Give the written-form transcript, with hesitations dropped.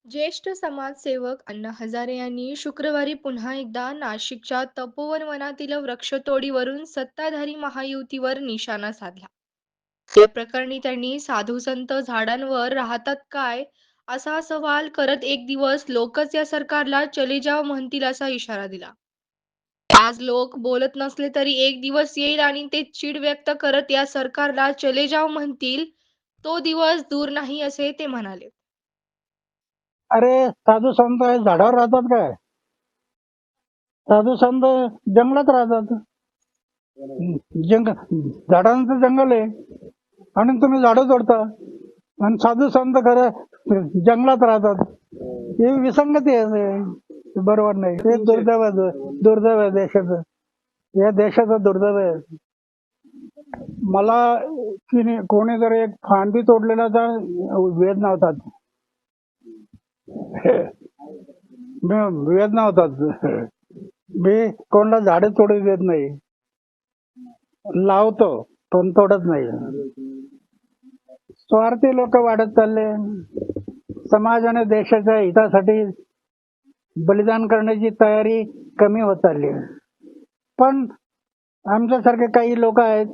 ज्येष्ठ समाजसेवक अण्णा हजारे यांनी शुक्रवारी पुन्हा एकदा नाशिकच्या तपोवन वनातील वृक्षतोडीवरून सत्ताधारी महायुतीवर निशाणा साधला. या प्रकरणी त्यांनी साधू संत झाडांवर राहतात काय असा सवाल करत एक दिवस लोकच या सरकारला चले जाव म्हणतील असा इशारा दिला. आज लोक बोलत नसले तरी एक दिवस येईल आणि ते चीड व्यक्त करत या सरकारला चले जाव म्हणतील. तो दिवस दूर नाही असे ते म्हणाले. अरे साधू संत हे झाडावर राहतात काय? साधू संत जंगलात राहतात. जंग झाडांचं जंगल आहे आणि तुम्ही झाडं तोडता आणि साधू संत खरं जंगलात राहतात. ही विसंगती आहे. हे बरोबर नाही. हे दुर्दैव आहे देशाचं. या देशाचं दुर्दैव आहे. मला कोणीतरी एक फांदी तोडलेल्याचा वेदना होतात. वेदना होतात. मी कोणाला झाडे तोडू देत नाही, लावतो पण तोडत नाही. स्वार्थी लोक वाढत चालले. समाज आणि देशाच्या हितासाठी बलिदान करण्याची तयारी कमी होत चालली. पण आमच्यासारखे काही लोक आहेत